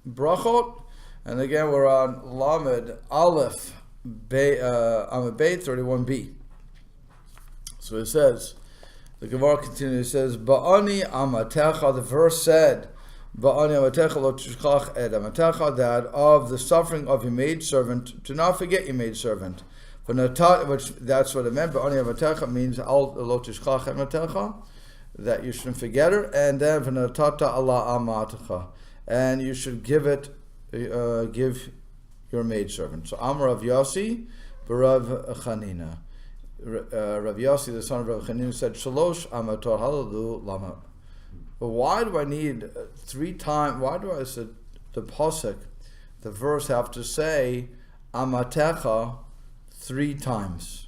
Brachot, and again we're on Lamed Aleph Amud Beit 31b. So it says, the Gemara continues, it says, Ba'ani amatecha, the verse said, Ba'ani amatecha lo tishkach ed amatecha, that of the suffering of your maidservant, do not forget your maidservant. Which that's what it meant. Ba'ani amatecha means al lo tishkach ed amatecha, that you shouldn't forget her, and then v'natata ala amatecha, and you should give your maidservant. So Amar Rav Yossi, Barav Chanina. Rav Yossi, the son of Rav Chanina, said, Shalosh amator halalu lama. But why do I need 3 times? Why do I say the pasuk, the verse, have to say amatecha 3 times?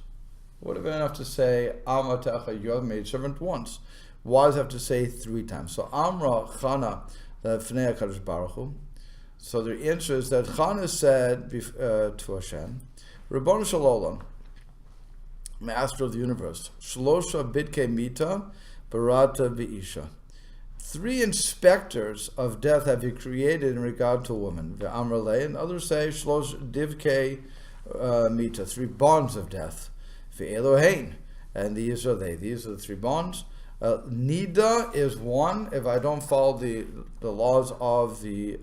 Would have been enough to say amatecha, your maidservant, once. Why does it have to say 3 times? So Amra Channah, the Fnei HaKadosh Baruch Hu. So the answer is that Channah said to Hashem, Ribbon Shel Olam, Master of the universe, Shlosha Bidkei Mita Barata V'isha. 3 inspectors of death have you created in regard to a woman. Ve'amralei, and others say Shlosh Divkei Mita, 3 bonds of death. Ve'elohein, and these are they. These are the 3 bonds. Nida is 1 if I don't follow the laws of the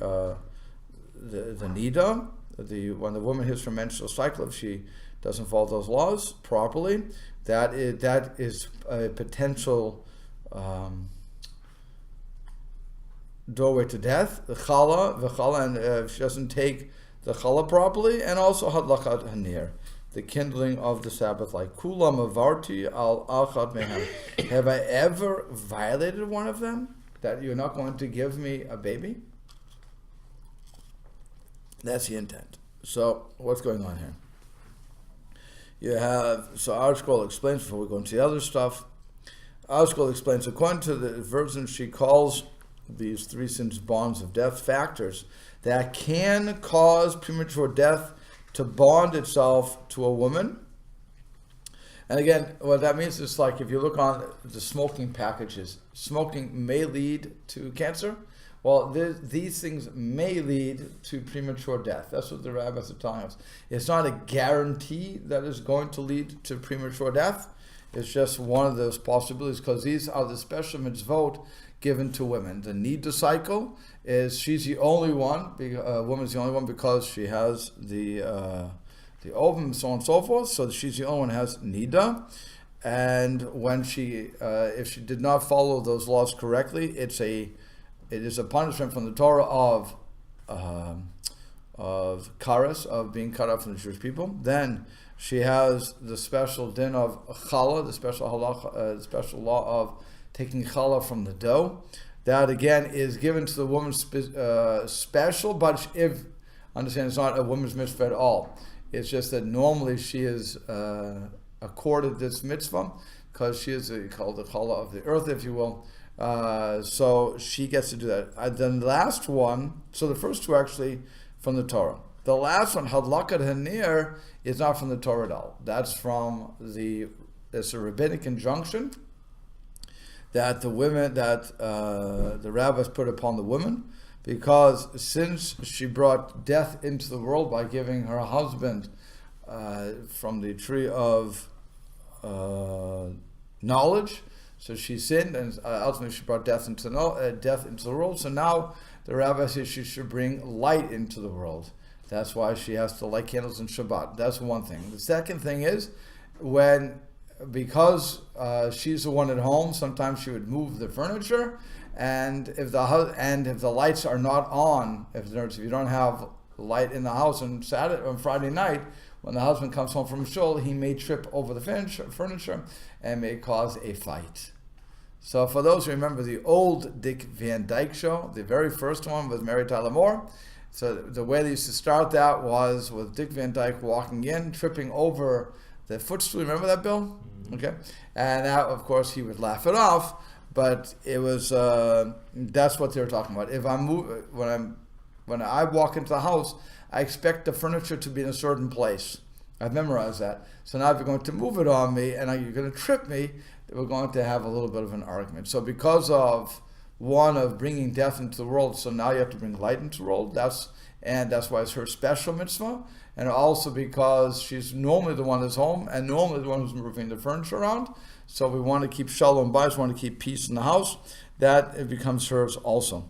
Nida, when the woman hits her menstrual cycle, if she doesn't follow those laws properly, that is a potential doorway to death. The chala, and if she doesn't take the chala properly, and also hadlakat hanir, the kindling of the Sabbath light. Kulam avarti al achad mehem. Have I ever violated one of them? That you're not going to give me a baby? That's the intent. So what's going on here? You have, so our scroll explains, before we go into the other stuff, our scroll explains, according to the version, she calls these 3 sins bonds of death, factors that can cause premature death to bond itself to a woman. And again, what that means is, like, if you look on the smoking packages, smoking may lead to cancer. Well, these things may lead to premature death. That's what the rabbis are telling us. It's not a guarantee that it's going to lead to premature death. It's just one of those possibilities, because these are the special mitzvot given to women. The nida cycle is, she's the only one, a woman's the only one because she has the ovum, so on and so forth. So she's the only one who has nida. And when she, if she did not follow those laws correctly, it is a punishment from the Torah of karas, of being cut off from the Jewish people. Then she has the special din of challah, the special halacha, the special law of taking challah from the dough. That again is given to the woman special, but if understand, it's not a woman's mitzvah at all. It's just that normally she is accorded this mitzvah because she is called the challah of the earth, if you will. So she gets to do that. Then the last one, so the first 2 actually from the Torah. The last one, hadlakat hanir, is not from the Torah at all. That's from it's a rabbinic injunction that the women, that the rabbis put upon the woman, because since she brought death into the world by giving her husband from the tree of knowledge, so she sinned, and ultimately she brought death into the world. So now the rabbi says she should bring light into the world. That's why she has to light candles in Shabbat. That's one thing. The second thing is, because she's the one at home, sometimes she would move the furniture, and if the lights are not on, if you don't have light in the house on Friday night, when the husband comes home from shul, he may trip over the furniture and may cause a fight. So for those who remember the old Dick Van Dyke show, the very first one was Mary Tyler Moore. So the way they used to start that was with Dick Van Dyke walking in, tripping over the footstool. Remember that, Bill? Mm-hmm. Okay. And that, of course, he would laugh it off, but it was that's what they were talking about. If when I walk into the house, I expect the furniture to be in a certain place. I've memorized that. So now if you're going to move it on me and you're going to trip me, we're going to have a little bit of an argument. So because of one of bringing death into the world, so now you have to bring light into the world. That's why it's her special mitzvah, and also because she's normally the one that's home and normally the one who's moving the furniture around. So we want to keep shalom bayis, want to keep peace in the house. That it becomes hers also.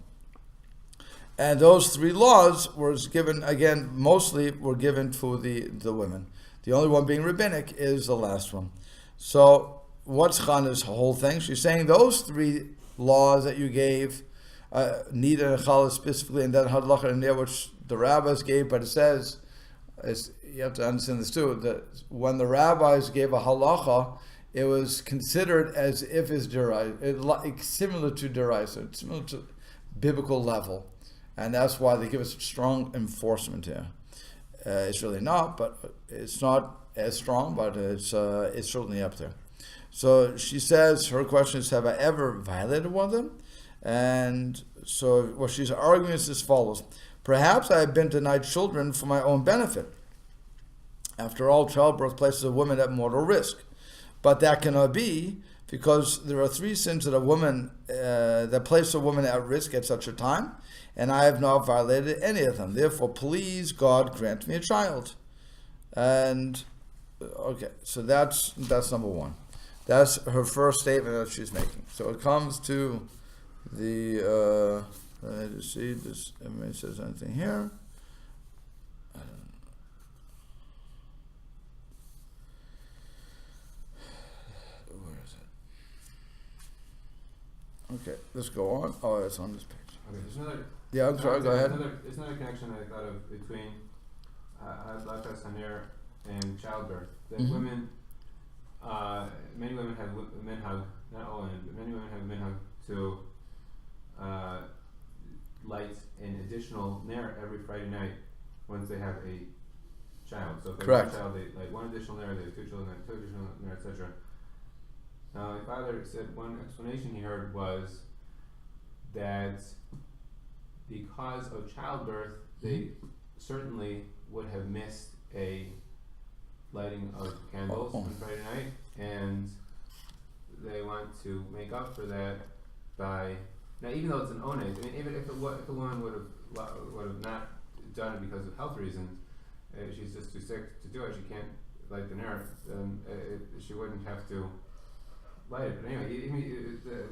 And those 3 laws were given, again, mostly were given to the women. The only one being rabbinic is the last one. So what's Channah's whole thing? She's saying those 3 laws that you gave, Nida and Challah specifically, and then Hadlacha and there, which the rabbis gave, but it says, you have to understand this too, that when the rabbis gave a halacha, it was considered as if it's deraisa, similar to deraisa, similar to biblical level, and that's why they give us strong enforcement here. It's really not, but it's not as strong, but it's certainly up there. So she says, her question is, have I ever violated one of them? And so what she's arguing is as follows: perhaps I have been denied children for my own benefit. After all, childbirth places a woman at mortal risk. But that cannot be, because there are 3 sins that that place a woman at risk at such a time, and I have not violated any of them. Therefore, please, God, grant me a child. And okay, so that's number 1. That's her first statement that she's making. So it comes to the let me just see this. Everybody says anything here. Okay, let's go on. Oh, it's on this page. Okay, there's another. Yeah, I'm sorry. Go ahead. There's another connection I thought of between Hadlakas Haner and childbirth. That women, many women have minhag, not all women, but many women have minhag to light an additional ner every Friday night once they have a child. So if they have a child, they light 1 additional ner. They have 2 children, 2 additional ner, etc. Now, my father said one explanation he heard was that because of childbirth, they certainly would have missed a lighting of candles on Friday night, and they want to make up for that by, now even though it's an oneg, I mean, even if a woman would have not done it because of health reasons, she's just too sick to do it, she can't light the ner, then she wouldn't have to light it. But anyway,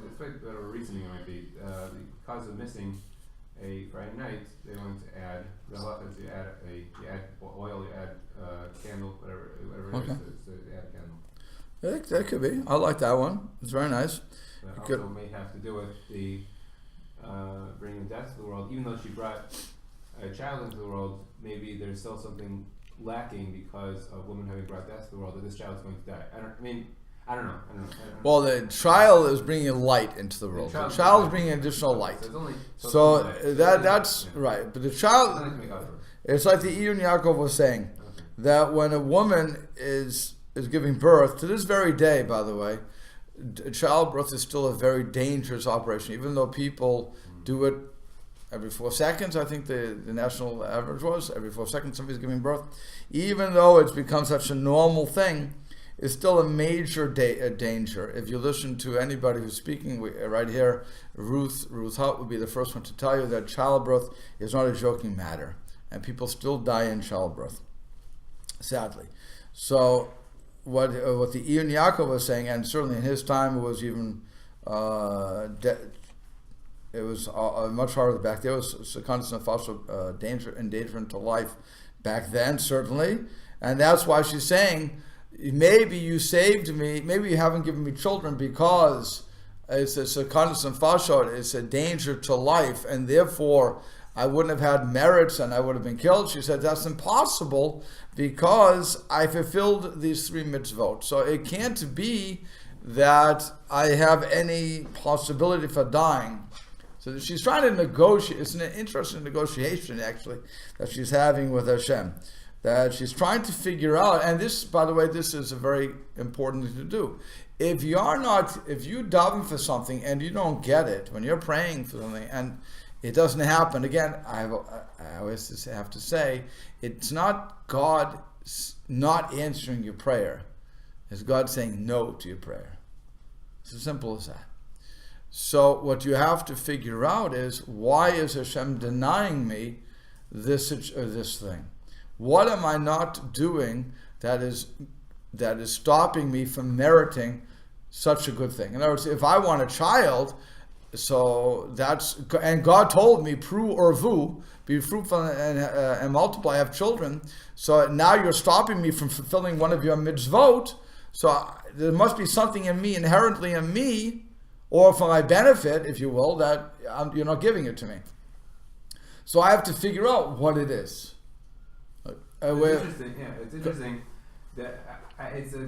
despite whatever reasoning it might be, because of missing a Friday night, they want to add the halacha is you add oil, you add candle, whatever it is, so you add a candle. That could be. I like that one. It's very nice. That also may have to do with the bringing death to the world. Even though she brought a child into the world, maybe there's still something lacking because of women having brought death to the world, that this child is going to die. I don't know. Well, the child is bringing light into the world. The child is bringing additional light. That's right. But the child, it's like the Iyun Yaakov was saying, that when a woman is giving birth, to this very day, by the way, childbirth is still a very dangerous operation. Even though people do it every 4 seconds, I think the national average was, every 4 seconds somebody's giving birth. Even though it's become such a normal thing, is still a major danger. If you listen to anybody who's speaking right here, Ruth Hutt would be the first one to tell you that childbirth is not a joking matter, and people still die in childbirth, sadly. So what the Iyun Yaakov was saying, and certainly in his time it was even it was much harder back there. It was sekandas nefashos, endangerment to life back then, certainly, and that's why she's saying, maybe you saved me, maybe you haven't given me children because it's a sekandas nefashos, it's a danger to life, and therefore I wouldn't have had merits and I would have been killed. She said that's impossible because I fulfilled these 3 mitzvot. So it can't be that I have any possibility for dying. So she's trying to negotiate. It's an interesting negotiation, actually, that she's having with Hashem. That she's trying to figure out, and this, by the way, this is a very important thing to do. If you're diving for something and you don't get it, when you're praying for something and it doesn't happen, again, I always have to say, it's not God not answering your prayer. It's God saying no to your prayer. It's as simple as that. So what you have to figure out is, why is Hashem denying me this thing? What am I not doing that is stopping me from meriting such a good thing? In other words, if I want a child, and God told me, "Pru orvu," be fruitful and multiply, have children. So now you're stopping me from fulfilling one of your mitzvot. So there must be something in me, inherently in me, or for my benefit, if you will, that you're not giving it to me. So I have to figure out what it is. It's interesting. Yeah, it's interesting that it's a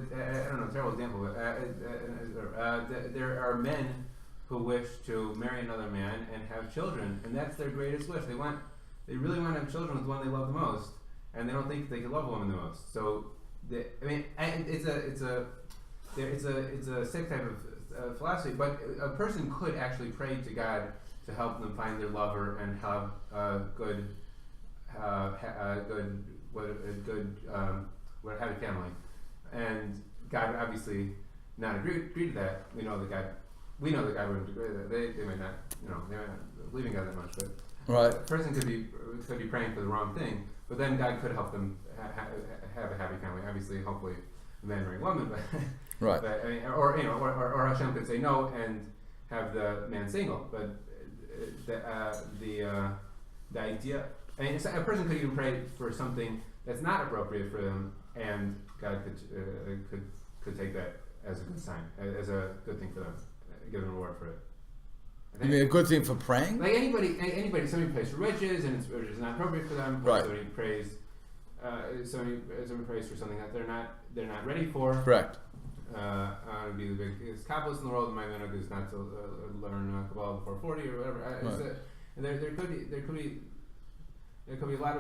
terrible example, but there are men who wish to marry another man and have children, and that's their greatest wish. They really want to have children with the one they love the most, and they don't think they can love a woman the most. So, it's a sick type of philosophy. But a person could actually pray to God to help them find their lover and have a happy family. And God obviously not agree to that. We know that God wouldn't agree to that. They might not, they might not believe in God that much, but right. A person could be praying for the wrong thing, but then God could help them have a happy family. Obviously, hopefully, a man marrying a woman, but right. But, or Hashem could say no and have the man single. But the idea, a person could even pray for something that's not appropriate for them, and God could take that as a good sign, as a good thing for them, give them a reward for it. You mean a good thing for praying? Like anybody, somebody prays for riches, and it's not appropriate for them. Right. Somebody prays for something that they're not ready for. Correct. I want to be the biggest Kabbalist in the world. My minhag is not to learn Kabbalah before 40 or whatever. Right. And there could be a lot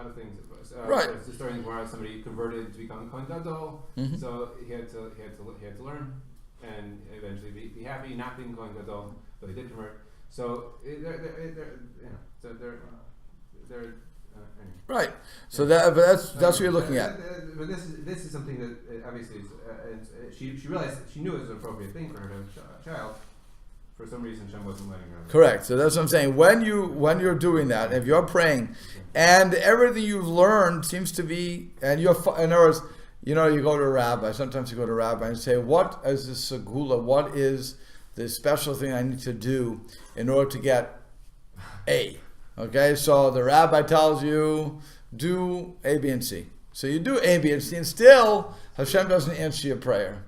of things. Right. There's the story where somebody converted to become a Kohen Gadol, so he had to learn and eventually be happy, not being Kohen Gadol, but he did convert. So they're right. So that's what you're looking at. But this is something that obviously she realized, she knew it was an appropriate thing for her to have a child. For some reason, Shem wasn't letting her. Correct. So that's what I'm saying. When you're doing that, if you're praying, and everything you've learned seems to be, and in other words, you go to a rabbi. Sometimes you go to a rabbi and say, "What is this segula? What is this special thing I need to do in order to get A?" Okay, so the rabbi tells you, do A, B, and C. So you do A, B, and C, and still Hashem doesn't answer your prayer.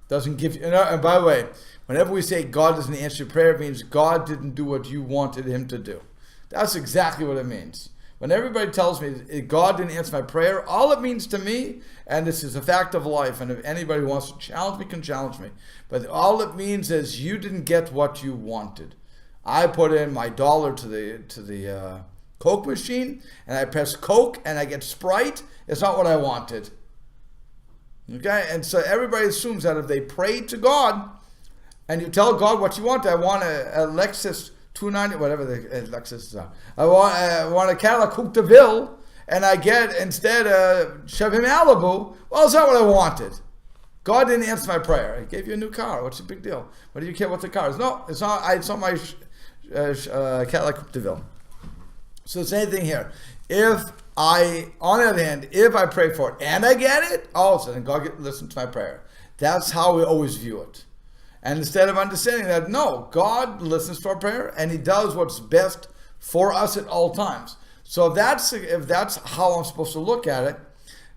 Doesn't give you. And by the way, whenever we say God doesn't answer your prayer, it means God didn't do what you wanted Him to do. That's exactly what it means. When everybody tells me God didn't answer my prayer, all it means to me, and this is a fact of life, and if anybody wants to challenge me, can challenge me, but all it means is you didn't get what you wanted. I put in my $1 to the Coke machine, and I press Coke, and I get Sprite. It's not what I wanted. Okay, and so everybody assumes that if they pray to God, and you tell God what you want, I want a Lexus 290, whatever the Lexus is on. I want a Cadillac Coupe de Ville, and I get instead a Chevy Malibu. Well, it's not what I wanted. God didn't answer my prayer. He gave you a new car. What's the big deal? What do you care what the car is? No, it's not. It's not my Cadillac Coupe de Ville. So the same thing here. On the other hand, if I pray for it and I get it, all of a sudden God listens to my prayer. That's how we always view it. And instead of understanding that, no, God listens to our prayer and He does what's best for us at all times. So if that's how I'm supposed to look at it,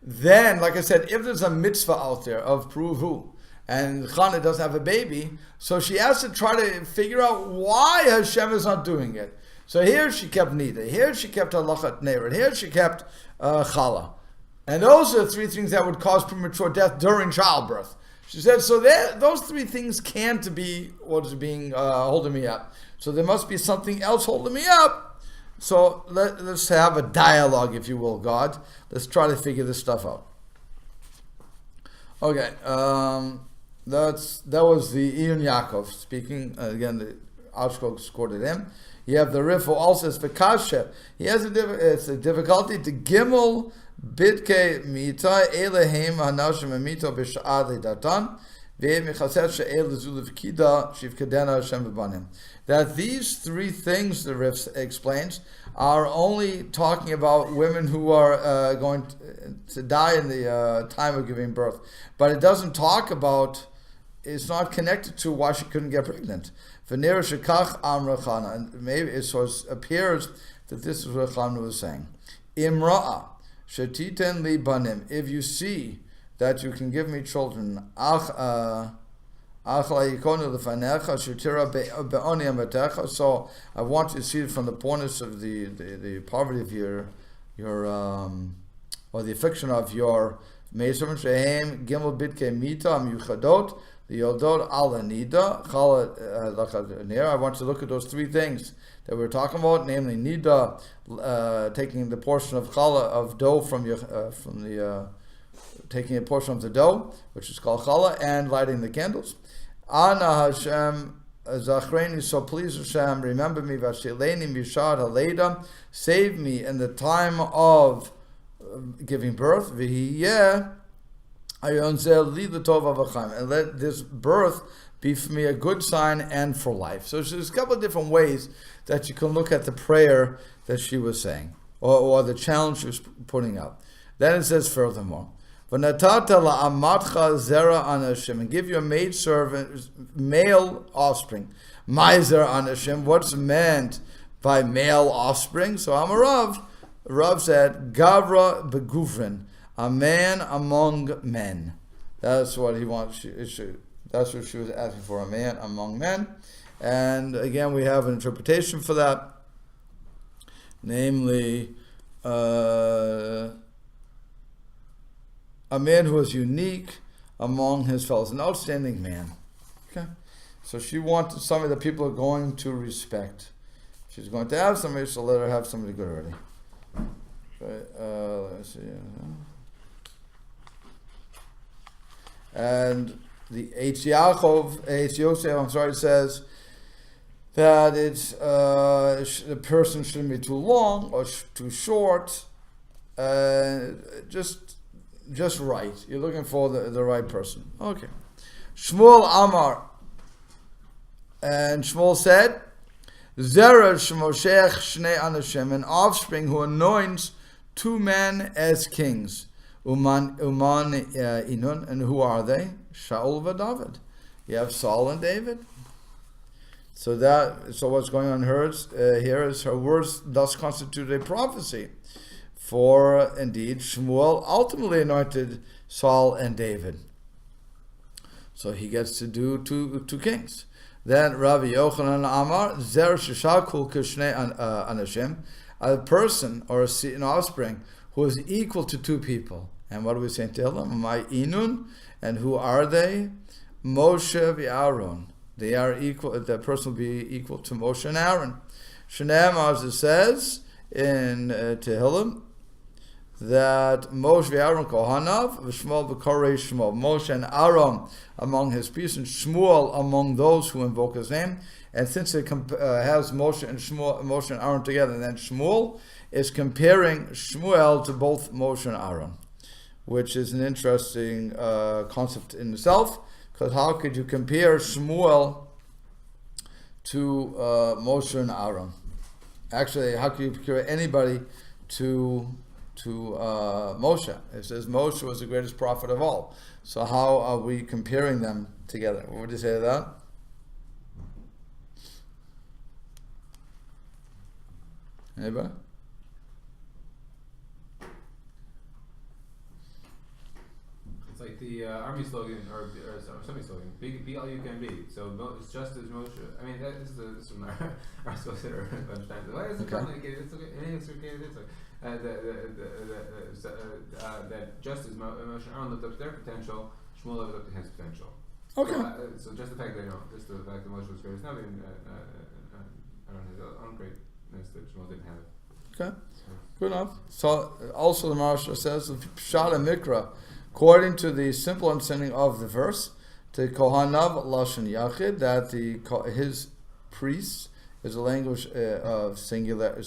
then, like I said, if there's a mitzvah out there of pruvu, and Channah doesn't have a baby, so she has to try to figure out why Hashem is not doing it. So here she kept Nida, here she kept Halachat Neirat, here she kept Chala. And those are the three things that would cause premature death during childbirth. She said, so those three things can't be what is being holding me up. So there must be something else holding me up. So let's have a dialogue, if you will, God. Let's try to figure this stuff out. Okay, that was the Yaakov speaking. Again, the Ashkog quoted him. You have the Rif who also says V'kasha. He has a difficulty to Gimel Bitke Mita Elehim Hanashim Mito B'Sha'ad Datan That these three things, the Rif explains, are only talking about women who are going to die in the time of giving birth. But it doesn't talk about, it's not connected to why she couldn't get pregnant. And maybe it appears that this is what Channah was saying. Imra'a, shetiten li banim, if you see that you can give me children, so I want you to see it from the point of the poverty of your or the affliction of your maidservant. Shehem gimel bitke mita yuchadot liyodot ala nida chala lachad. I want you to look at those three things that we're talking about, namely nida, taking the portion of chala of dough from taking a portion of the dough, which is called challah, and lighting the candles. Ana Hashem zachreni, so please Hashem, remember me, vashileni mishad haleda, save me in the time of giving birth, v'hiyeh ayonzel li l'tov avachim, and let this birth be for me a good sign and for life. So there's a couple of different ways that you can look at the prayer that she was saying, or the challenge she was putting up. Then it says furthermore, and give your maidservant male offspring. Maizer anashim, what's meant by male offspring? So Amarav, Rav said, Gavra beguvrin, a man among men. That's what he wants. That's what she was asking for, a man among men. And again, we have an interpretation for that, namely, a man who is unique among his fellows, an outstanding man. Okay, so she wanted somebody that people are going to respect. She's going to have somebody, so let her have somebody good already. Okay, let's see. And the Yaakov, Yosef, says that it's the person shouldn't be too long or too short. Just right. You're looking for the right person. Okay. Shmuel Amar. And Shmuel said, Zera Shmoshech Shnei Anashim, an offspring who anoints two men as kings. Uman Inun, and who are they? Shaul and David. You have Saul and David. So what's going on here is her words thus constitute a prophecy. For indeed, Shmuel ultimately anointed Saul and David. So he gets to do two kings. Then Rabbi Yochanan Amar, Zer Shishakul Kishnei Anashim, a person or an offspring who is equal to two people. And what do we say to them? My Inun, and who are they? Moshe v'Aaron. They are equal. The person will be equal to Moshe and Aaron. Shneim, as it says in Tehillim, that Moshe v'Aaron kohanav v'Shmuel v'korei Shmuel. Moshe and Aaron among his peace, and Shmuel among those who invoke his name. And since it has Moshe and Aaron together, then Shmuel is comparing Shmuel to both Moshe and Aaron, which is an interesting concept in itself. Because how could you compare Shmuel to Moshe and Aaron? Actually, how could you compare anybody to Moshe? It says Moshe was the greatest prophet of all. So how are we comparing them together? What would you say to that? Anybody? It's like the army slogan, or somebody's slogan, be all you can be. So it's just as Moshe. I mean, this is from our school sitter a bunch of times. Why is it complicated? It's okay. It's okay. It's okay. That just as Moshe and Aaron lived up to their potential, Shmuel lived up to his potential. Okay. So just the fact that Moshe was greatest, not even Aaron has own greatness that Shmuel didn't have. Okay, good enough. So also the Maharsha says Pshat and Mikra, according to the simple understanding of the verse, to Kohanav Lashon Yachid, that his priests is a language of singular.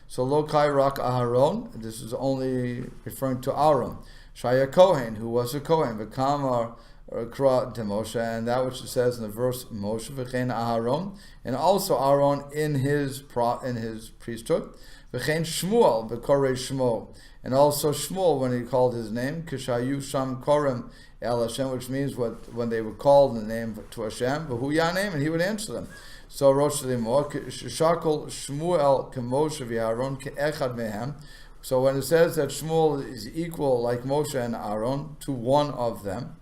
So Lokai Rak Aharon, this is only referring to Aaron. Shaya Kohen, who was a Kohen, V'kamar Kra to Moshe, and that which it says in the verse Moshe v'chein Aharon, and also Aaron in his priesthood, v'chein Shmuel v'korei Shmo, and also Shmuel when he called his name, Kishayu Sham Korem El Hashem, which means when they were called in the name to Hashem, v'hu Yanem, and he would answer them. So Rosh Limor Shakol Shmuel K'Moshe v'Aaron Ke'echad Mehem. So when it says that Shmuel is equal like Moshe and Aaron to one of them,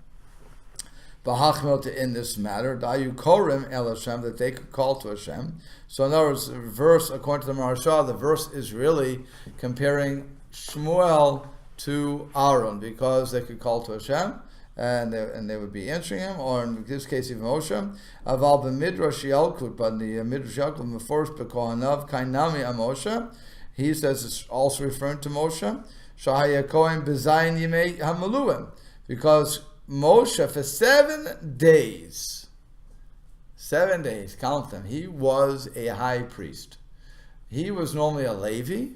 in this matter, Dayu Korim El Hashem, that they could call to Hashem. So in other words, the verse, according to the Maharsha, the verse is really comparing Shmuel to Aaron, because they could call to Hashem, and they would be answering him, or in this case even Moshe. Aval b'midrash Yalkut, but in the midrash Yalkut, the first bekohanav kainami Moshe, he says it's also referring to Moshe. Shahaya Kohen b'zayin yimei hamaluim, because Moshe for 7 days, count them, he was a high priest. He was normally a Levi,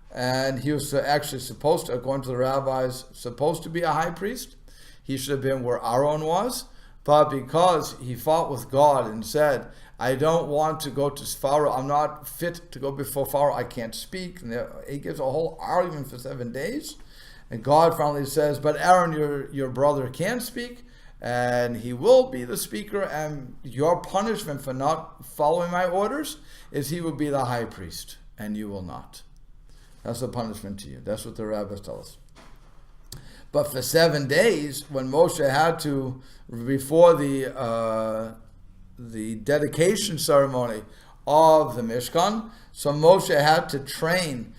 and he was actually supposed to, according to the rabbis, supposed to be a high priest. He should have been where Aaron was, but because he fought with God and said, I don't want to go to Pharaoh, I'm not fit to go before Pharaoh, I can't speak, and he gives a whole argument for 7 days. And God finally says, but Aaron, your brother, can speak, and he will be the speaker, and your punishment for not following my orders is he will be the high priest, and you will not. That's the punishment to you. That's what the rabbis tell us. But for 7 days, when Moshe had to, before the dedication ceremony of the Mishkan, so Moshe had to train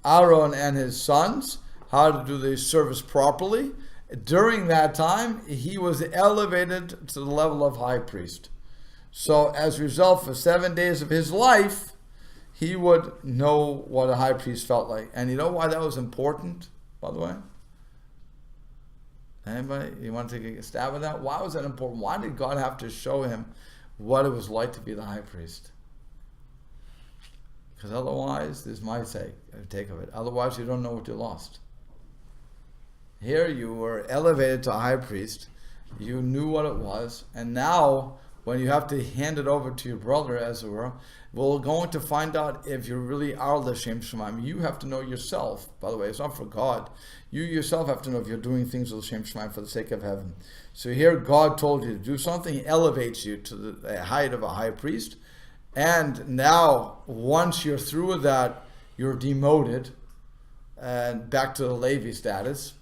Aaron and his sons how to do the service properly. During that time, he was elevated to the level of high priest. So as a result, for 7 days of his life, he would know what a high priest felt like. And you know why that was important, by the way? Anybody? You want to take a stab at that? Why was that important? Why did God have to show him what it was like to be the high priest? Because otherwise, this is my take of it. Otherwise, you don't know what you lost. Here you were elevated to a high priest. You knew what it was. And now, when you have to hand it over to your brother, as it were, we're going to find out if you really are L'Shem Shemaim. You have to know yourself. By the way, it's not for God. You yourself have to know if you're doing things L'Shem Shemaim for the sake of heaven. So here, God told you to do something. He elevates you to the height of a high priest. And now, once you're through with that, you're demoted and back to the Levi status.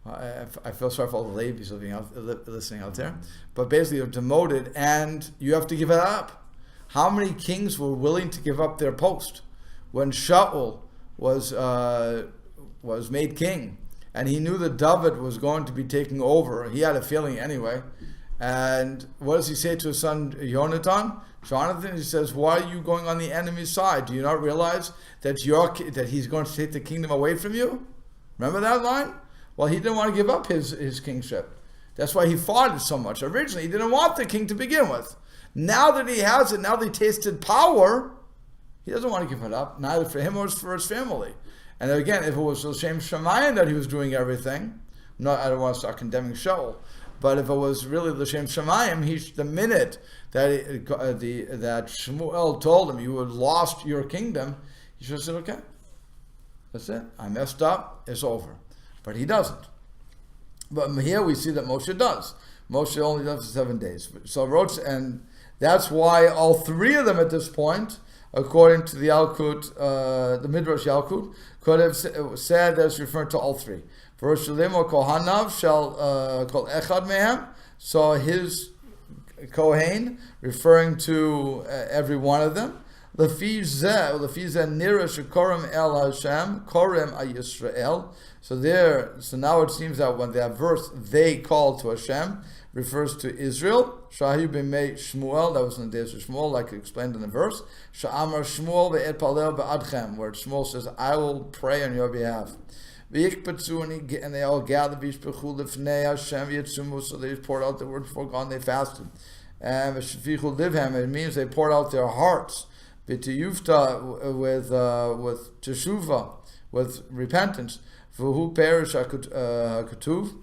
I feel sorry for all the Levi's listening out there. But basically, you're demoted and you have to give it up. How many kings were willing to give up their post? When Shaul was made king, and he knew that David was going to be taking over, he had a feeling anyway. And what does he say to his son Jonathan? He says, why are you going on the enemy's side? Do you not realize that he's going to take the kingdom away from you? Remember that line? Well, he didn't want to give up his kingship. That's why he fought it so much. Originally, he didn't want the king to begin with. Now that he has it, now that he tasted power, he doesn't want to give it up, neither for him or for his family. And again, if it was L'Shem Shemayim that he was doing everything, I don't want to start condemning Shaul, but if it was really L'Shem Shemayim, the minute that that Shmuel told him, you had lost your kingdom, he should have said, okay, that's it. I messed up. It's over. But he doesn't. But here we see that Moshe does. Moshe only does it 7 days. So and that's why all three of them at this point, according to the Yalkut, the Midrash Yalkut, could have said that it's referring to all three. For Shalimo Kohanav shall call Echad Mehem. So his Kohen, referring to every one of them. Lefi zeh nira shekorem el Hashem korem a Yisrael. So now it seems that when that verse they called to Hashem refers to Israel. Shahi b'mei Shmuel, that was in the days of Shmuel, like explained in the verse. Sha'amar Shmuel ve'et palel ba'adchem, where Shmuel says, I will pray on your behalf. And they all gathered, so they poured out the word before God and they fasted. And it means they poured out their hearts with teshuva, with repentance. V'hu perish hakatuv,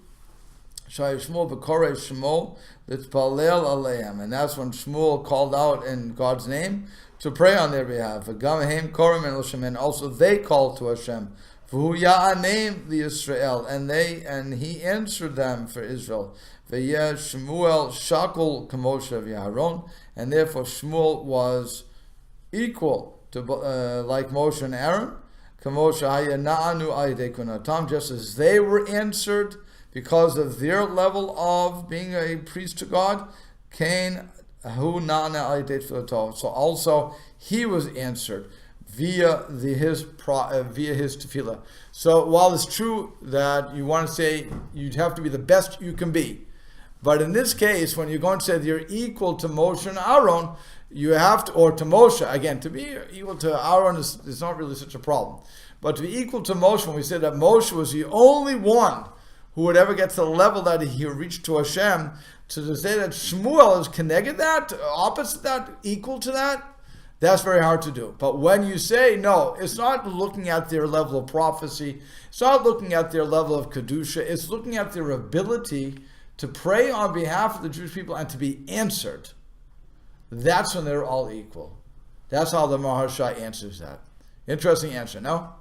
Shmuel v'korei Shmuel l'tpalel aleim, and that's when Shmuel called out in God's name to pray on their behalf. V'gam korim el Hashem, and also they called to Hashem. V'hu ya'aneim liYisrael, and he answered them for Israel. V'yeh Shmuel shakul k'Moshe v'Aharon, and therefore Shmuel was equal to like Moshe and Aaron. K'Moshe haya na'anu ayidei kunatam, just as they were answered because of their level of being a priest to God. Cain hu na'ana ayidei tefillah, so also he was answered via his tefillah. So while it's true that you want to say you'd have to be the best you can be, but in this case, when you're going to say that you're equal to Moshe and Aaron, you have to, or to Moshe, again, to be equal to Aaron is not really such a problem. But to be equal to Moshe, when we say that Moshe was the only one who would ever get to the level that he reached to Hashem, to say that Shmuel is connected that, opposite that, equal to that, that's very hard to do. But when you say, no, it's not looking at their level of prophecy, it's not looking at their level of Kedusha, it's looking at their ability to pray on behalf of the Jewish people and to be answered. That's when they're all equal. That's how the Maharsha answers that. Interesting answer, no?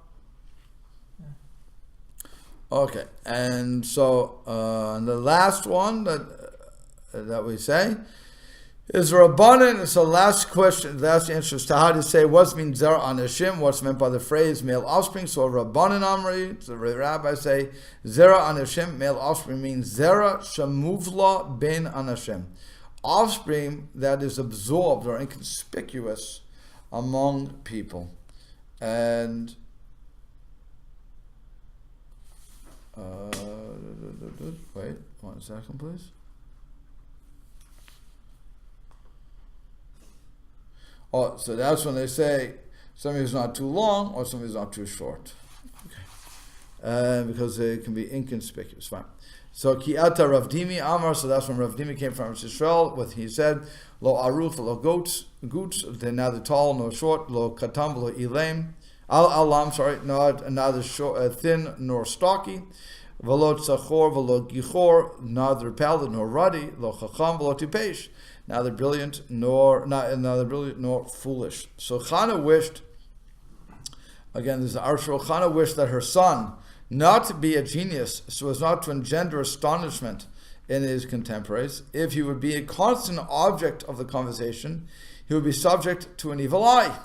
Okay, and so the last one that we say is Rabbanan. It's the last question. That's the answer to how to say what's mean Zera Anashim, what's meant by the phrase male offspring. So Rabbanan Amri, the rabbis say Zera Anashim, male offspring means Zera Shamuvla Ben Anashim, offspring that is absorbed or inconspicuous among people. And wait 1 second, please. Oh, so that's when they say something is not too long or something is not too short. Okay. Because they can be inconspicuous. Fine. So Ki'ata Rav Dimi Amar, so that's when Rav Dimi came from Israel, what he said, Lo Aruf, lo goots, they're neither tall nor short, Lo Katam, lo Ilaim, Alam, neither short, thin nor stocky, Velo Tzachor, Velo Gichor, neither pallid nor ruddy, Lo Chacham, Velo Tipesh, neither brilliant nor foolish. So Channah wished, again, this is Arshel, Channah wished that her son not to be a genius, so as not to engender astonishment in his contemporaries. If he would be a constant object of the conversation, he would be subject to an evil eye.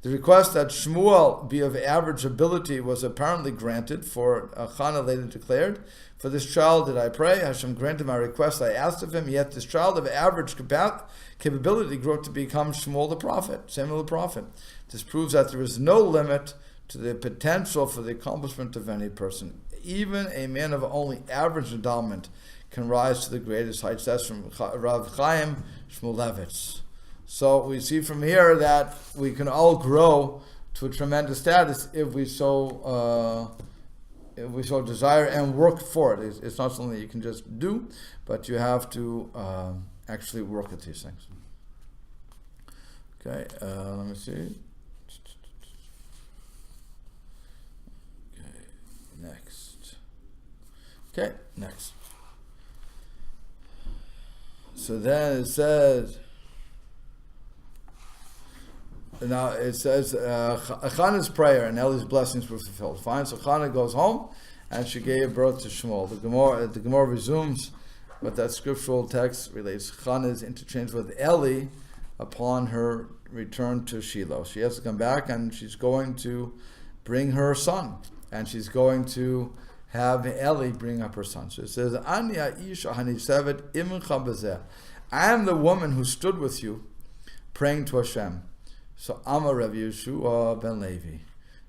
The request that Shmuel be of average ability was apparently granted, for Channah later declared, "For this child did I pray, Hashem granted my request I asked of him, yet this child of average capability grew to become Shmuel the prophet, Samuel the prophet." This proves that there is no limit to the potential for the accomplishment of any person. Even a man of only average endowment can rise to the greatest heights. That's from Rav Chaim Shmulevitz. So we see from here that we can all grow to a tremendous status if we so desire and work for it. It's not something that you can just do, but you have to actually work at these things. Okay, let me see. Next. So then it says, Channah's prayer and Eli's blessings were fulfilled. Fine, so Channah goes home and she gave birth to Shmuel. The Gemara resumes what that scriptural text relates. Channah's interchange with Eli upon her return to Shiloh. She has to come back and she's going to bring her son. And she's going to have Eli bring up her son. So it says, I am the woman who stood with you, praying to Hashem. So Amar Rav Yeshua ben Levi.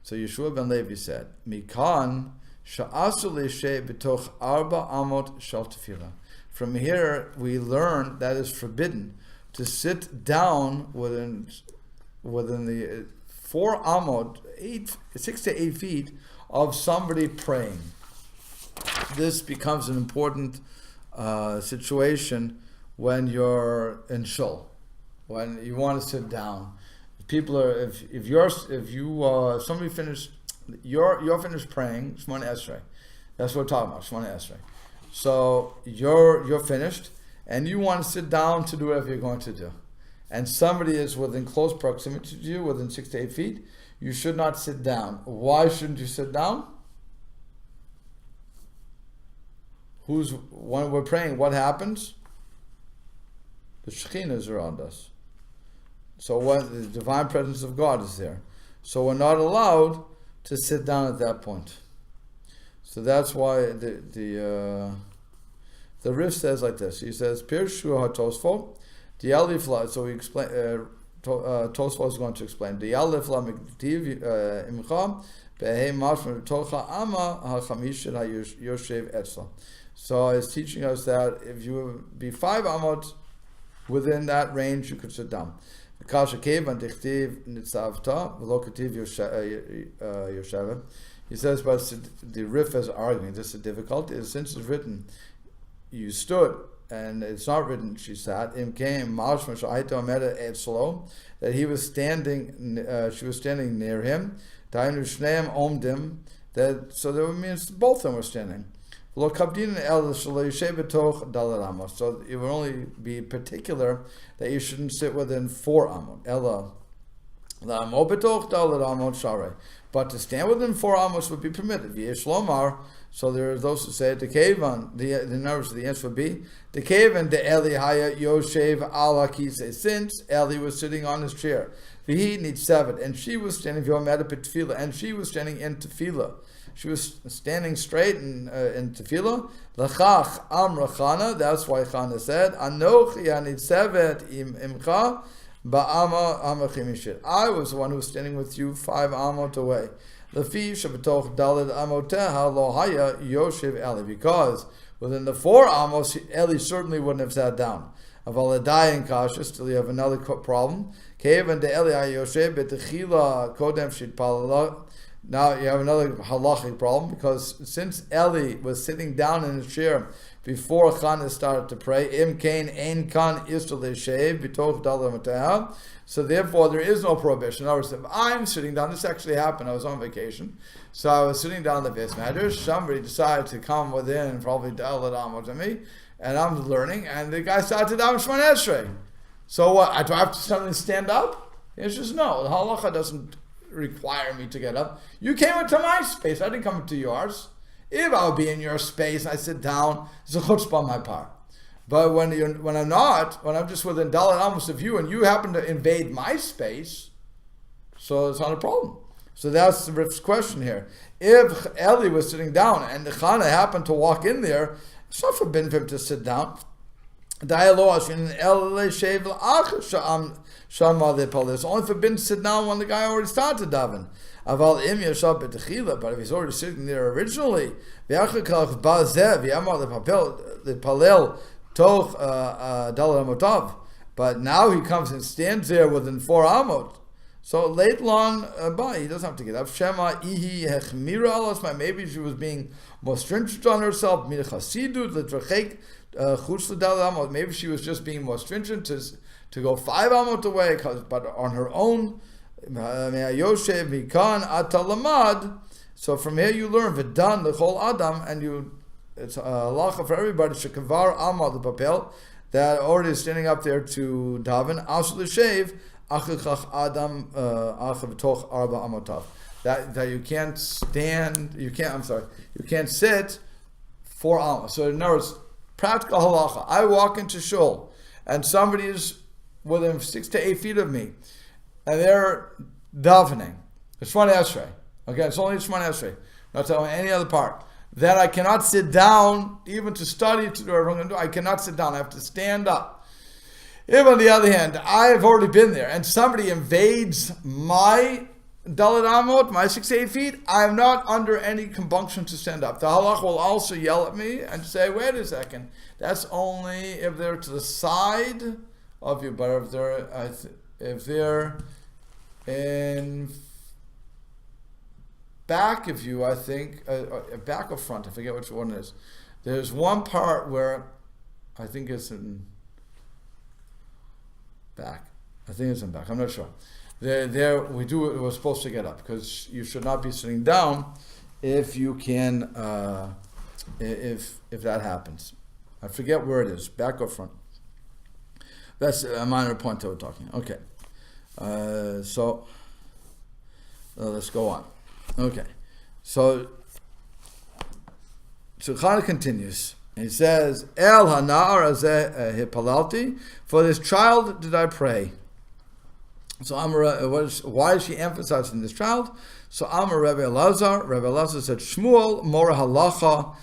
So Yeshua ben Levi said, Mikan sha'asu le'sheh b'toch arba amot shel tefillah. From here we learn that it's forbidden to sit down within the 4 amot, 6 to 8 feet of somebody praying. This becomes an important situation when you're in shul, when you want to sit down. If somebody finished, you're finished praying Shemona Esrei. That's what we're talking about, Shemona Esrei. So you're finished, and you want to sit down to do whatever you're going to do. And somebody is within close proximity to you, within 6 to 8 feet, you should not sit down. Why shouldn't you sit down? When we're praying, what happens? The Shekhinah is around us. So the divine presence of God is there. So we're not allowed to sit down at that point. So that's why the Rif says like this. He says, Pirshu HaTosfo, the Alifla. So we explain. Tosfo is going to explain. The Alifla Miktiv Imcha Behei Mashma Tocha Ama HaChamish HaYoshev Etzla. So it's teaching us that if you would be 5 amot within that range, you could sit down. He says, but the Rif is arguing, this is difficult, is since it's written, you stood, and it's not written, she sat, that he was standing, she was standing near him, that, so that means both of them were standing. So it would only be particular that you shouldn't sit within 4 amot. But to stand within 4 amos would be permitted. So there are those who say the kevan. The answer would be the kevan de Eli haya yoshev ala kise. Since Eli was sitting on his chair, he needs 7, and she was standing and she was standing in tefillah. She was standing straight in tefillah. L'chach amra Channah. That's why Channah said, "Anochi anitzevet imcha ba'ama amachimishit." I was the one who was standing with you 5 amot away. Lefi shabatoch daled amoteha lo haya yoshev Eli. Because within the 4 amos, Eli certainly wouldn't have sat down. Avaladai and kasha. Still, you have another problem. Kevan de Eli hayoshev betechila kodem shitpalala. Now you have another halachic problem, because since Eli was sitting down in his chair before Channah started to pray, so therefore there is no prohibition. In other words, if I'm sitting down, this actually happened, I was on vacation, so I was sitting down in the base matters, somebody decided to come within probably Dalet Amos to me, and I'm learning, and the guy started to daven Shemona Esrei. So what, do I have to suddenly stand up? The answer is no. The halacha doesn't require me to get up. You came into my space, I didn't come into yours. If I would be in your space, I sit down, it's a chutzpah on my part. But when I'm not, when I'm just within Dalet Amos of you, and you happen to invade my space, so it's not a problem. So that's the Rif's question here. If Eli was sitting down and the Channah happened to walk in there, it's not forbidden for him to sit down. It's only forbidden to sit down when the guy already started daven. But if he's already sitting there originally, but now he comes and stands there within 4 amot. So later on, he doesn't have to get up. Maybe she was being more stringent on herself. Maybe she was just being more stringent to go 5 amot away, but on her own. So from here you learn v'dan l'chol adam, and it's a halacha for everybody. Shekavar amad l'papel, that already is standing up there to daven. Also l'shev achachach adam achav arba amotav. That you can't stand. You can't sit 4 amos. So in other words, practical halacha. I walk into shul, and somebody is within 6 to 8 feet of me, and they're davening. It's Shemona Esrei. Okay, it's only Shemona Esrei. Not telling any other part. Then I cannot sit down, even to study, to do whatever I'm going to do. I cannot sit down. I have to stand up. If, on the other hand, I have already been there, and somebody invades my Dalet Amot, my 6 to 8 feet, I am not under any compunction to stand up. The halach will also yell at me and say, wait a second, that's only if they're to the side of you, but if they're in back of you, I think, back or front, I forget which one it is. There's one part where I think it's in back. I think it's in back. I'm not sure. We're supposed to get up, because you should not be sitting down if you can if that happens. I forget where it is, back or front. That's a minor point that we're talking. Okay. So let's go on. Okay. So Channah continues. He says, El hanar azeh hipalalti, for this child did I pray. So why is she emphasizing this child? So Amar Rabbi Elazar said, Shmuel mora halacha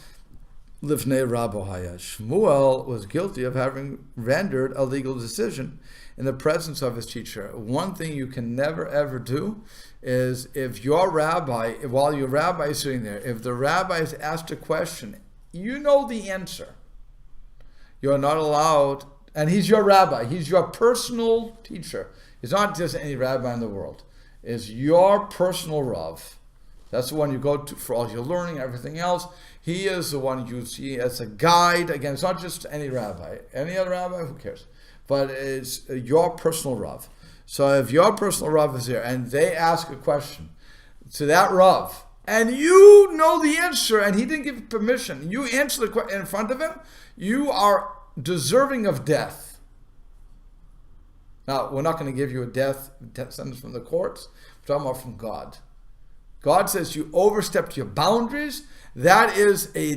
livnei Rabbo haya. Shmuel was guilty of having rendered a legal decision in the presence of his teacher. One thing you can never ever do is if your rabbi, while your rabbi is sitting there, if the rabbi is asked a question, you know the answer. You're not allowed, and he's your rabbi, he's your personal teacher. He's not just any rabbi in the world. It's your personal Rav. That's the one you go to for all your learning, everything else. He is the one you see as a guide. Again, it's not just any rabbi. Any other rabbi, who cares? But it's your personal Rav. So if your personal Rav is here and they ask a question to that Rav, and you know the answer, and he didn't give you permission, you answer the question in front of him, you are deserving of death. Now, we're not going to give you a death sentence from the courts. We're talking about from God. God says you overstepped your boundaries. That is a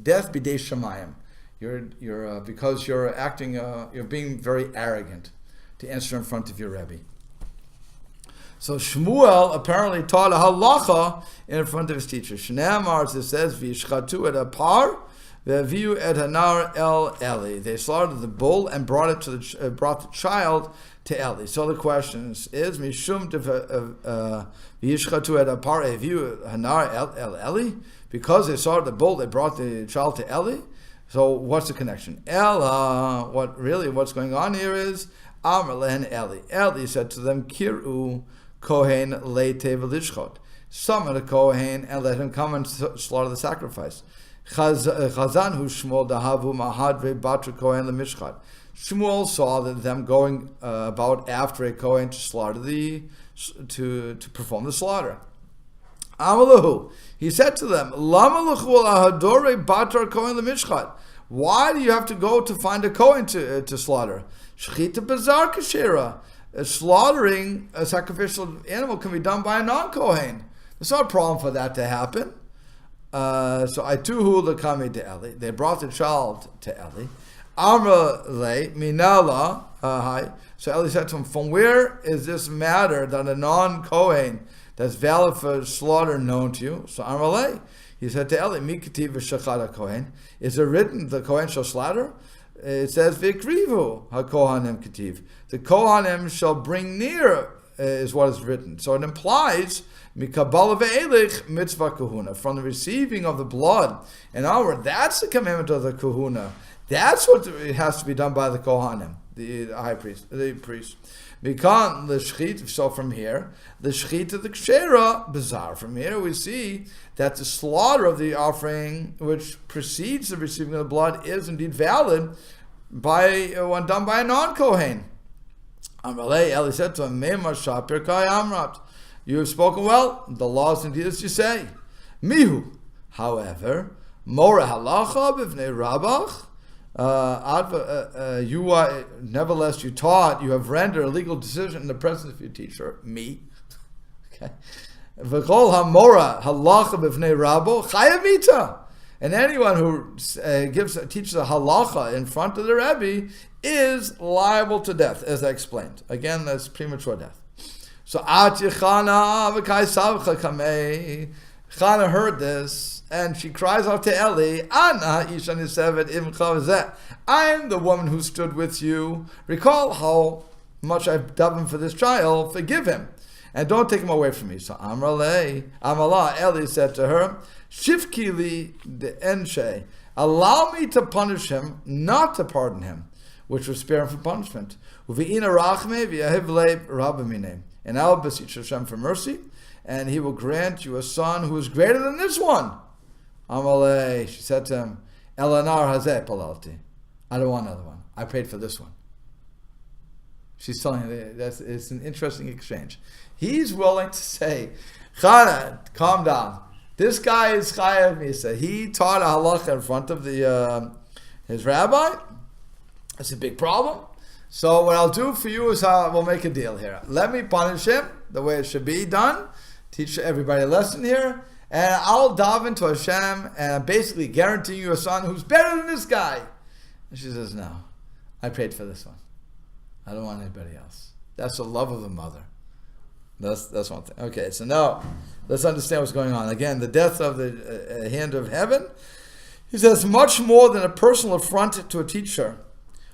death b'dei shamayim. You're because you're acting, you're being very arrogant to answer in front of your Rebbe. So Shmuel apparently taught a halacha in front of his teacher. Shneimar, it says, v'yishchatu et apar ve'aviu et hanar el Eli. They slaughtered the bull and brought the child to Eli. So the question is mishum v'yishchatu et apar ve'aviu hanar el Eli, because they slaughtered the bull, they brought the child to Eli. So what's the connection? What's going on here is Amar lehen Eli. Eli said to them, Kiru Kohen leite v'lishchot. Summon a Kohen and let him come and slaughter the sacrifice. Chazan hu Shmuel dahavu mahadre batra Kohen lemishchat. Shmuel saw that them going about after a Kohen to slaughter to perform the slaughter. Amalahu, he said to them, Lama l'chul ahadore batra Kohen lemishchat. Why do you have to go to find a Kohen to slaughter? Shechita bazar kashera. Slaughtering a sacrificial animal can be done by a non-Kohen. There's no problem for that to happen. So Aituhu lekami to Eli. They brought the child to Eli. Amra le minala. So Eli said to him, from where is this matter that a non-Kohen that's valid for slaughter known to you? So Amra le. He said to Eli, Mikativ v'shachad Kohen. Is it written the Kohen shall slaughter? It says Vikrivu haKohanim Kativ. The Kohanim shall bring near is what is written. So it implies Mikabala ve'elich mitzvah kahuna, from the receiving of the blood. In other words, that's the commandment of the kahuna. That's what it has to be done by the Kohanim, the high priest, the priest. Mikan the shchit. So from here, the shchit of the kshera bizarre. From here we see that the slaughter of the offering, which precedes the receiving of the blood, is indeed valid by when done by a non-Kohen. Amalei, Eli said to him, Meimar shapir kai amrat. You have spoken well. The law is indeed as you say. Mihu, however, mora halacha b'vnei rabach. You are, nevertheless, you taught, you have rendered a legal decision in the presence of your teacher, me. Okay. V'chol hamora halacha b'vnei rabo chayavita. And anyone who teaches a halacha in front of the Rebbe is liable to death, as I explained. Again, that's premature death. So Channah heard this, and she cries out to Eli, Ana isha nisevet imcha v'zeh. I am the woman who stood with you. Recall how much I've done for this child. Forgive him, and don't take him away from me. So Amala, Eli said to her, Shifki li de enshe. Allow me to punish him, not to pardon him, which would spare him from punishment. Uve'ina rachme v'yahiv le rabba mineh. And I'll beseech Hashem for mercy, and He will grant you a son who is greater than this one. Amalei, she said to him, Elanar hazeh palalti. I don't want another one. I prayed for this one. She's telling him it's an interesting exchange. He's willing to say, Channah, calm down. This guy is Chayav Misa. He taught a halacha in front of his rabbi. That's a big problem. So what I'll do for you is we'll make a deal here. Let me punish him the way it should be done. Teach everybody a lesson here. And I'll daven to Hashem and I'm basically guaranteeing you a son who's better than this guy. And she says, no, I prayed for this one. I don't want anybody else. That's the love of a mother. That's one thing. Okay, so now let's understand what's going on. Again, the death of the hand of heaven. He says, much more than a personal affront to a teacher.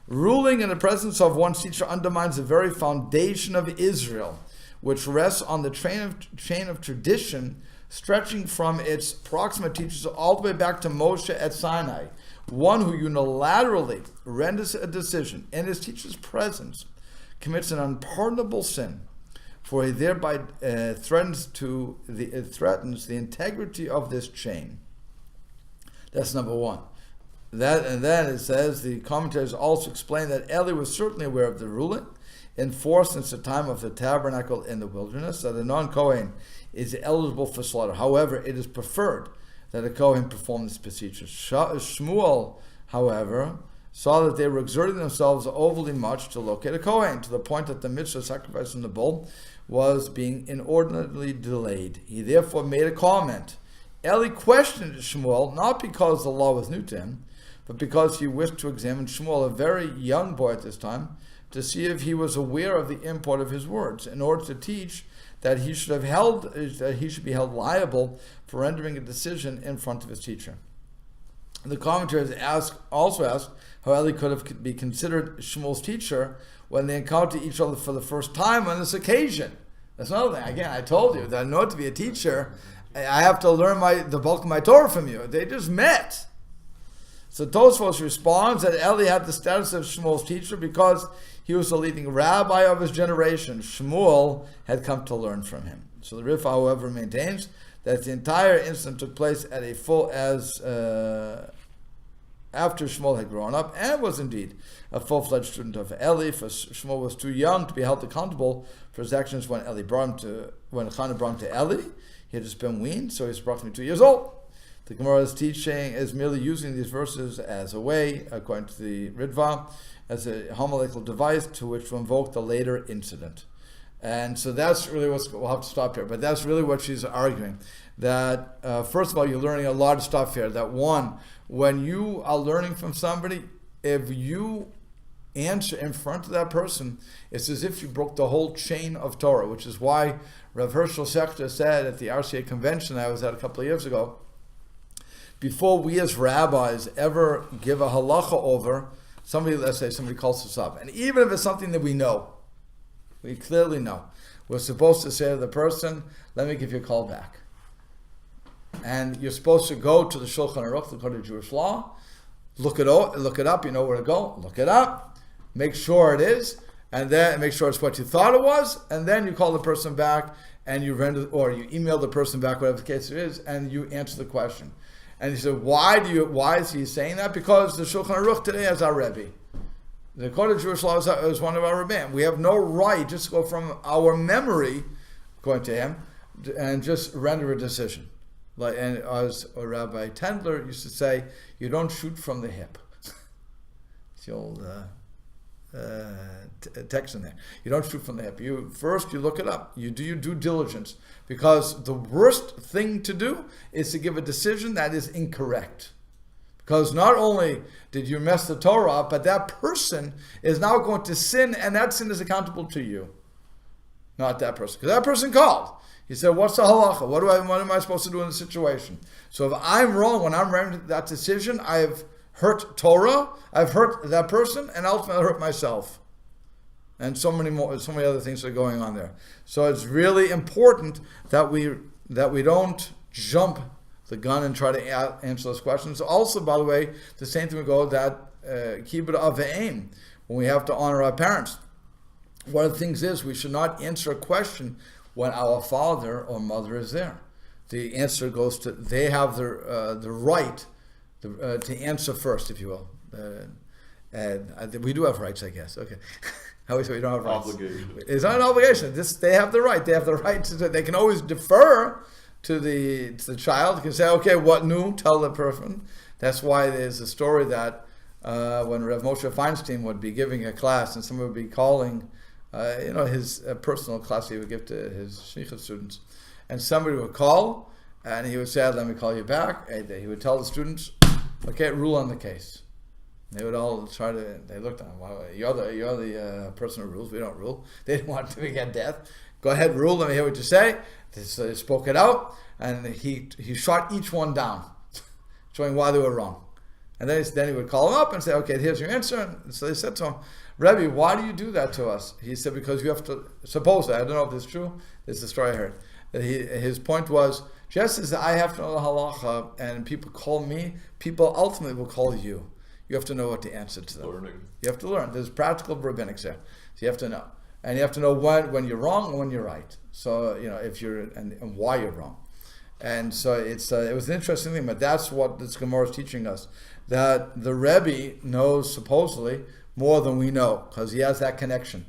Ruling in the presence of one's teacher undermines the very foundation of Israel, which rests on the chain of tradition stretching from its proximate teachers all the way back to Moshe at Sinai. One who unilaterally renders a decision in his teacher's presence commits an unpardonable sin, for he thereby threatens the integrity of this chain. That's number one. And then it says, the commentators also explain that Eli was certainly aware of the ruling, enforced since the time of the tabernacle in the wilderness, that a non-Kohen is eligible for slaughter. However, it is preferred that a Kohen perform this procedure. Shmuel, however, saw that they were exerting themselves overly much to locate a Kohen, to the point that the mitzvah of sacrificing the bull was being inordinately delayed. He therefore made a comment. Eli questioned Shmuel, not because the law was new to him, but because he wished to examine Shmuel, a very young boy at this time, to see if he was aware of the import of his words, in order to teach that he should be held liable for rendering a decision in front of his teacher. The commentators also ask how Eli could have be considered Shmuel's teacher when they encountered each other for the first time on this occasion. That's another thing. Again, I told you that in order to be a teacher, I have to learn the bulk of my Torah from you. They just met. So Tosfos responds that Eli had the status of Shmuel's teacher because he was the leading rabbi of his generation. Shmuel had come to learn from him. So the Rif, however, maintains that the entire incident took place at after Shmuel had grown up and was indeed a full-fledged student of Eli, for Shmuel was too young to be held accountable for his actions when Channah brought him to Eli. He had just been weaned, so he was approximately 2 years old. The Gemara's teaching is merely using these verses as a way, according to the Ritva, as a homiletical device to which to invoke the later incident. And so that's really we'll have to stop here, but that's really what she's arguing. That, first of all, you're learning a lot of stuff here. That one, when you are learning from somebody, if you answer in front of that person, it's as if you broke the whole chain of Torah, which is why Rav Herschel Sechter said at the RCA convention I was at a couple of years ago, before we as rabbis ever give a halacha over, let's say somebody calls us up, and even if it's something that we know, we clearly know, we're supposed to say to the person, let me give you a call back. And you're supposed to go to the Shulchan Aruch, the code of Jewish law, look it up, you know where to go, look it up, make sure it is, and then make sure it's what you thought it was, and then you call the person back, and you email the person back, whatever the case it is, and you answer the question. And he said, why is he saying that? Because the Shulchan Aruch today has our Rabbi. The Code of Jewish Law is one of our Rabbi. We have no right just to go from our memory, according to him, and just render a decision. And as Rabbi Tendler used to say, you don't shoot from the hip. It's the old text in there. You don't shoot from the hip. You look it up. You do your due diligence. Because the worst thing to do is to give a decision that is incorrect. Because not only did you mess the Torah up, but that person is now going to sin, and that sin is accountable to you. Not that person. Because that person called. He said, what's the halacha? What am I supposed to do in this situation? So if I'm wrong when I'm rendering that decision, I've hurt Torah, I've hurt that person, and ultimately hurt myself. And so many other things are going on there. So it's really important that we don't jump the gun and try to answer those questions. Also, by the way, the same thing would go that kibbud aveim, when we have to honor our parents. One of the things is we should not answer a question when our father or mother is there. The answer goes to, they have the right to answer first, if you will. And we do have rights, I guess. Okay. How we say we don't have rights? Obligation. It's not an obligation. They have the right. They have the right to. They can always defer, to the child. You can say, okay, what new? Tell the person. That's why there's a story that when Rav Moshe Feinstein would be giving a class and someone would be calling, his personal class he would give to his shlichut students, and somebody would call and he would say, let me call you back. And he would tell the students, okay, rule on the case. They would all try to. They looked at him. Well, you're the person who rules. We don't rule. They didn't want to get death. Go ahead, rule. Let me hear what you say. They spoke it out, and he shot each one down, showing why they were wrong. And then he would call them up and say, okay, here's your answer. And so they said to him, Rabbi, why do you do that to us? He said, because you have to. Supposedly, I don't know if this is true. This is the story I heard. That his point was, just as I have to know the halacha, and people call me, people ultimately will call you. You have to know what the answer to them. Learning. You have to learn. There's practical rabbinics there. So you have to know. And you have to know when you're wrong and when you're right. So, if you're, and why you're wrong. And so it was an interesting thing, but that's what this Gemara is teaching us. That the Rebbe knows supposedly more than we know, because he has that connection.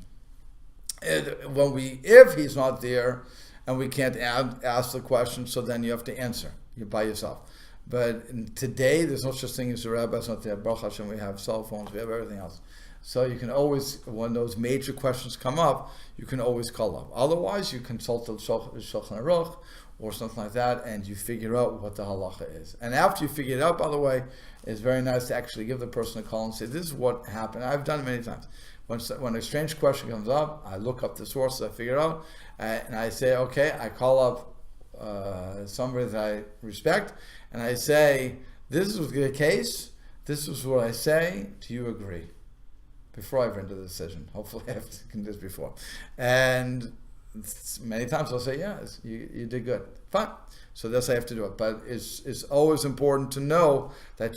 If he's not there and we can't ask the question, so then you have to answer. You're by yourself. But today, there's no such thing as a rabbi. It's not there. Baruch Hashem, we have cell phones, we have everything else. So you can always, when those major questions come up, you can always call up. Otherwise, you consult the Shulchan Aruch or something like that, and you figure out what the halacha is. And after you figure it out, by the way, it's very nice to actually give the person a call and say, this is what happened. I've done it many times. When a strange question comes up, I look up the source, I figure it out, and I say, okay, I call up somebody that I respect, and I say, this is the case, this is what I say, do you agree? Before I render the decision. Hopefully I have to do this before. And many times I'll say, yes, you did good. Fine. So that's how I have to do it. But it's always important to know that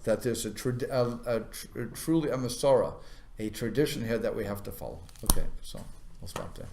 that there's truly a Masorah, a tradition here that we have to follow. Okay, so we'll stop there.